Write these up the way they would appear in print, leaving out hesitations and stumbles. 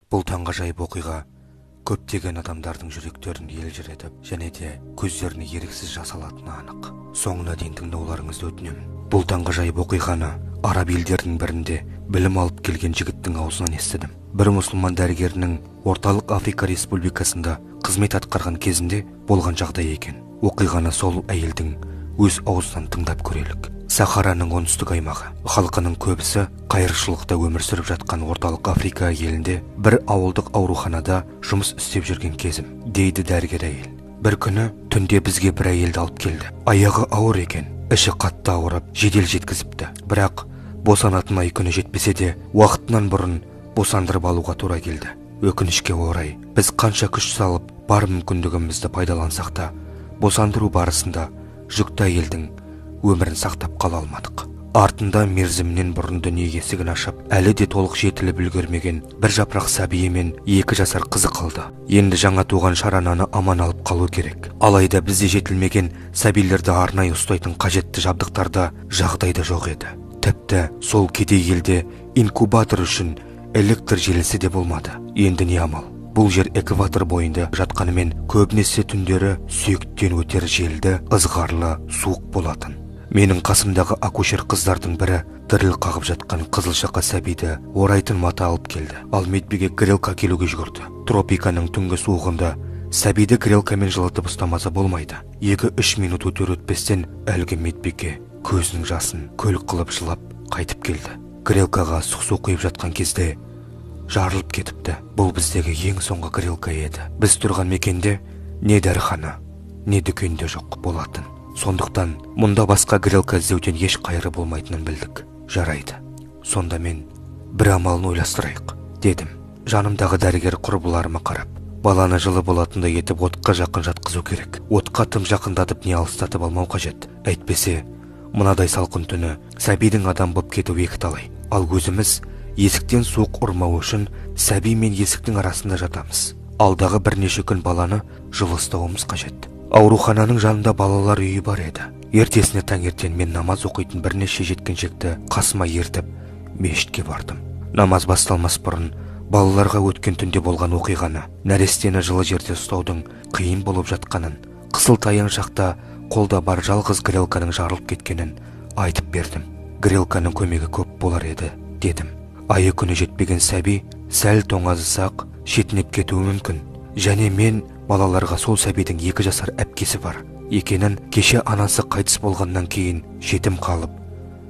Бұл таңғажайып оқиға көптеген адамдардың жүректерін елжіретіп және де көздеріне еріксіз жас алатыны анық. Соңына дейін тыңдауларыңызды өтінемін. Бұл таңғажайып оқиғаны араб елдерінің бірінде білім алып келген жігіттің аузынан естідім. Бір мұсылман дәрігерінің Орталық Африка Республикасында қызмет атқарған кезінде болған жағдай екен. Оқиғаны сол әйелдің өз аузынан тыңдап көрелік. Сахараның оңтүстік аймағы, халқының көбісі қайыршылықта өмір сүріп жатқан Орталық Африка елінде бір ауылдық ауруханада жұмыс істеп жүрген кезім, дейді дәрігер әйел. Бір күні түнде бізге бір әйелді алып келді. Аяғы ауыр екен, іші қатты ауырып, жедел жеткізіпті. Бірақ босанатын ай күні жетпесе де, уақытынан бұрын босандырып алуға тура келді. Өкінішке орай, біз қанша күш салып, бар мүмкіндігімізді пайдалансақ та, босандыру барысында жүкті әйелдің өмірін сақтап қала алмадық. Артында мерзімінен бұрын дүние есігін ашып, әлі де толық жетіліп үлгермеген бір жапырақ сәбиі мен 2 жасар қызы қалды. Енді жаңа туған шарананы аман алып қалу керек. Алайда бізде жетілмеген сәбилерді арнайы ұстайтын қажетті жабдықтарда жағдайда жоқ еді. Тіпті сол кедей елде инкубатор үшін электр желісі де болмады. Енді не амал? Бұл жер экватор бойында жатқанымен көбінесе түндері сүйектен өтер желді, ызғарлы, суық болатын. Менің қасымдағы акушер қыздардың бірі діріл қағып жатқан қызылшақа сәбиді орайтын мата алып келді. Ал медбике грелка келуге жүгірді. Тропиканың түнгі суығында сәбиді грелкамен жылытып ұстамаса болмайды. 2-3 минут өтер өтпестен әлгі медбике көзінің жасын көл қылып жылап қайтып келді. Грелкаға су құйып жатқан кезде жарылып кетіпті. Бұл біздегі ең соңғы грелка еді. Біз тұрған мекенде не дәріхана, не дүкенде жоқ болатын. Сондықтан мұнда басқа грелка іздеуден еш қайыры болмайтынын білдік. Жарайды. Сонда мен бір амалын ойластырайық, дедім. Жанымдағы дәрігер құрбыларыма қарап, баланы жылы болатындай етіп отқа жақын жатқызу керек. Отқа тым жақындатып не алыстатып алмау қажет. Әйтпесе, мынадай салқын түні сәбидің адам боп кету екіталай. Ал өзіміз есіктен суық ұрмау үшін сәби мен есіктің арасында жатамыз. Алдағы бірнеше күн баланы жылы ұстауымыз қажет. Аурухананың жанында балалар үйі бар еді. Ертесіне таңертең мен намаз оқитын бірнеше жеткіншекті қасыма ертіп мешітке бардым. Намаз басталмас бұрын балаларға өткен түнде болған оқиғаны, нәрестені жылы жерде ұстаудың қиын болып жатқанын, қысылтаяң шақта қолда бар жалғыз грелканың жарылып кеткенін айтып бердім. Грелканың көмегі көп болар еді, дедім. Айы күні жетпеген сәби сәл тоңазысақ шетінеп кетуі мүмкін. Және мен балаларға сол сәбидің 2 жасар әпкесі бар екенін, кеше анасы қайтыс болғаннан кейін жетім қалып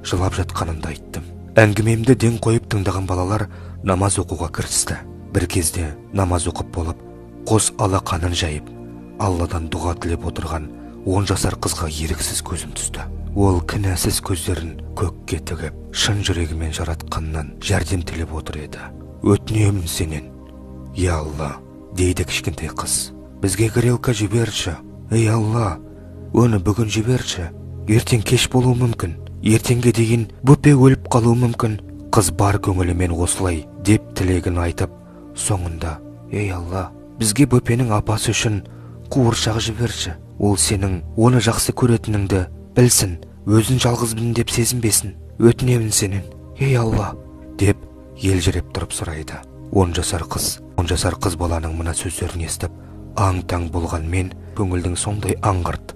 жылап жатқанымды айттым. Әңгімемді ден қойып тыңдаған балалар намаз оқуға кірісті. Бір кезде намаз оқып болып, қос алақанын жайып, Алладан дұға тілеп отырған 10 жасар қызға еріксіз көзім түсті. Ол кінәсіз көздерін көкке тігіп, шын жүрегімен жаратқаннан жәрдем тілеп отыр еді. Өтінемін сенен, я Алла, дейді кішкентай қыз. Бізге грелка жіберші. Ей Алла, оны бүгін жіберші. Ертең кеш болуы мүмкін. Ертеңге дейін бөпе өліп қалуы мүмкін. Қыз бар көңілімен осылай деп тілегін айтып, соңында, ей Алла, бізге бөпенің апасы үшін қуыршақ жіберші. Ол сенің оны жақсы көретініңді білсін, өзін жалғызбын деп сезінбесін. Өтінемін сенен, ей Алла, деп елжіреп тұрып сұрайды. 10 жасар қыз баланың мына сөздерін естіп, аң-таң болған мен көңілдің сондай аңғырт,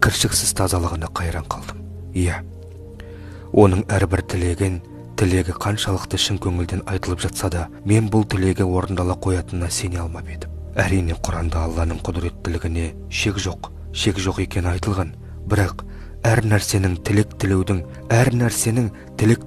кіршіксіз тазалығына қайран қалдым. Иә, оның әрбір тілегі қаншалықты шын көңілден айтылып жатса да, мен бұл тілегі орындала қоятынына сене алмап едім. Әрине, Құранда Алланың құдіреттілігіне шек жоқ екені айтылған, бірақ әр нәрсенің тілек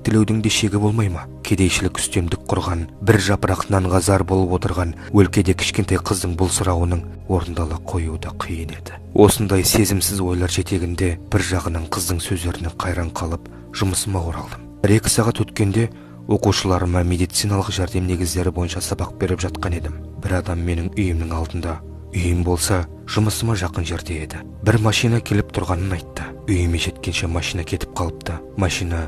тілеудің де шегі болмай ма? Кедейшілік үстемдік құрған, бір жапырақ нанға зар болып отырған өлкеде кішкентай қыздың бұл сұрауының орындала қоюы да қиын еді. Осындай сезімсіз ойлар жетегінде бір жағынан қыздың сөздеріне қайран қалып, жұмысыма оралдым. 2 сағат өткенде оқушыларыма медициналық жәрдем негіздері бойынша сабақ беріп жатқан едім. Бір адам менің үйімнің алдында. Үйім болса, жұмысыма жақын жерде еді. Бір машина келіп тұрғанын айтты. Үйіме жеткенше машина кетіп қалыпты. Машина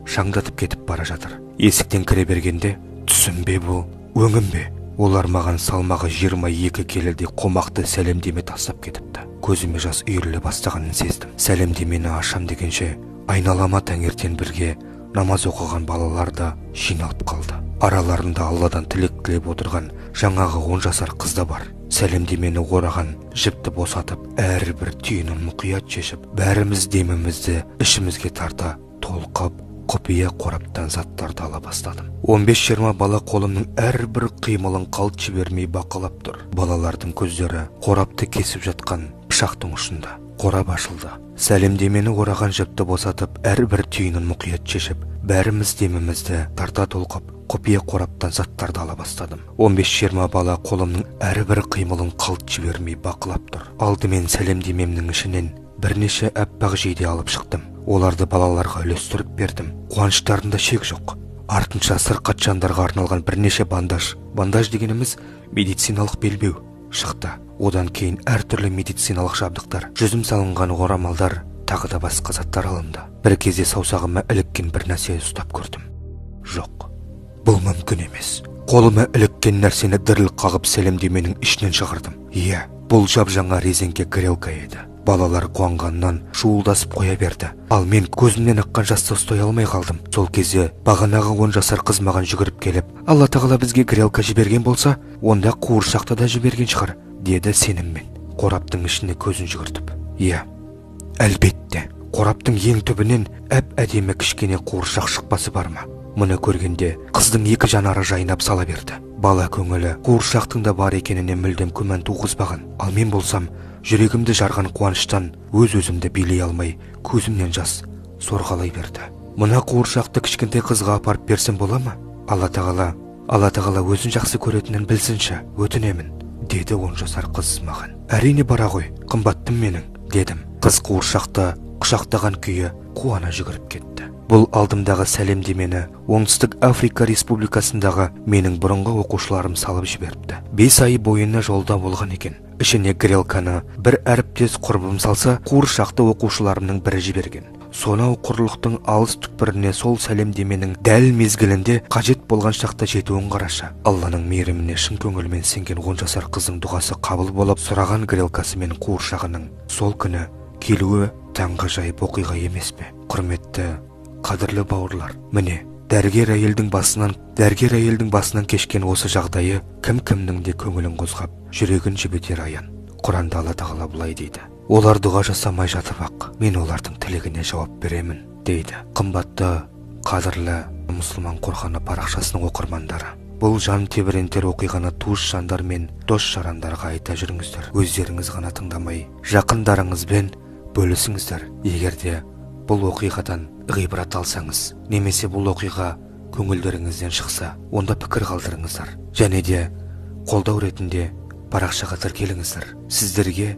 шаңдатып кетіп бара жатыр. Есіктен кіре бергенде, түсім бе бұл, өңім бе? Олар маған салмағы 22 келідей қомақты сәлемдеме тастап кетіпті. Көзіме жас үйіріле бастағанын сездім. Сәлемдемені ашам дегенше, айналама таңертең бірге намаз оқыған балалар да жиналып қалды. Араларында Алладан тілек тілеп отырған жаңағы 10 жасар қыз да бар. Сәлемдемені ораған жіпті босатып, әрбір түйінін мұқият шешіп, бәріміз демімізді ішімізге тарта толқып, құпия қораптан заттарды ала бастадым. 15-20 бала қолымның әрбір қимылын қалт жібермей бақылап тұр. Балалардың көздері қорапты кесіп жатқан пышақтың ұшында. Қорап ашылды. Сәлемдемені ораған жіпті босатып, әрбір түйінін мұқият шешіп, бәріміз демімізді тарта толқып, құпия қораптан заттарды ала бастадым. 15-20 бала қолымның әрбір қимылын қалт жібермей бақылап тұр. Алдымен сәлемдемемнің ішінен бірнеше аппақ жейде алып шықтым. Оларды балаларға үлестіріп бердім. Қуаныштарында шек жоқ. Артынша сырқат жандарға арналған бірнеше бандаж. Бандаж дегеніміз медициналық белбеу шықты. Одан кейін әртүрлі медициналық жабдықтар, жүзім салынған орамалдар, тағы да басқа заттар алынды. Бір кезде саусағыма іліккен бір нәрсе ұстап көрдім. Жоқ, бұл мүмкін емес. Қолыма іліккен нәрсені діріл қағып сәлемдеменің ішінен шығардым. Иә, бұл жап-жаңа резеңке грелка еді. Балалар қуанғаннан шуылдасып қоя берді. Ал мен көзімнен аққан жасты ұстай алмай қалдым. Сол кезде бағанағы 10 жасар қыз маған жүгіріп келіп, Алла тағала бізге грелка жіберген болса, онда қуыршақты да жіберген шығар, деді сеніммен, қораптың ішіне көзін жүгіртіп. Иә, әлбетте, қораптың ең түбінен әп-әдемі кішкене қуыршақ шықпасы бар ма? Мұны көргенде қыздың екі жанары жайнап сала берді. Бала көңілі қуыршақтың да бар екеніне мүлдем күмән туғызбаған. Ал мен болсам, жүрегімді жарған қуаныштан өз-өзімді билей алмай, көзімнен жас сорғалай берді. Мына қуыршақты кішкентай қызға апарып берсем бола ма? Алла тағала өзін жақсы көретінін білсінші, өтінемін, деді 10 жасар қыз маған. Әрине бара ғой, қымбаттым менің, дедім. Қыз қуыршақты құшақтаған күйі қуана жүгіріп кетті. Бұл алдымдағы сәлемдемені Оңтүстік Африка Республикасындағы менің бұрынғы оқушыларым салып жіберіпті. 5 ай бойына жолда болған екен. Ішіне грелканы бір әріптес құрбым салса, қуыршақты оқушыларымның бірі жіберген. Сонау құрлықтың алыс түкпіріне сол сәлемдеменің дәл мезгілінде қажет болған шақта жетуін қарашы. Алланың мейіріміне шын көңілмен сенген 10 жасар қыздың дұғасы қабыл болып, сұраған грелкасы мен қуыршағының сол күні келуі таңғажайып оқиға емес пе? Құрметті, қадірлі бауырлар, міне, дәрігер әйелдің басынан кешкен осы жағдайы кім-кімнің де көңілін қозғап, жүрегін жібітер аян. Құранда Алла тағала былай дейді: олар дұға жасамай жатып ақ, мен олардың тілегіне жауап беремін, дейді. Қымбатты, қадірлі мұсылман қорғаны парақшасының оқырмандары, бұл жан тебірентер оқиғаны туыс жандар мен дос жарандарға айта жүріңіздер. Өздеріңіз ғана тыңдамай, жақындарыңызбен бөлісіңіздер. Егерде бұл оқиғадан ғибрат алсаңыз, немесе бұл оқиға көңілдеріңізден шықса, онда пікір қалдырыңыздар. Және де қолдау ретінде парақшаға тіркеліңіздер. Сіздерге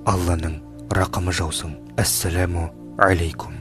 Алланың рақымы жаусын. Ассаламу алейкум.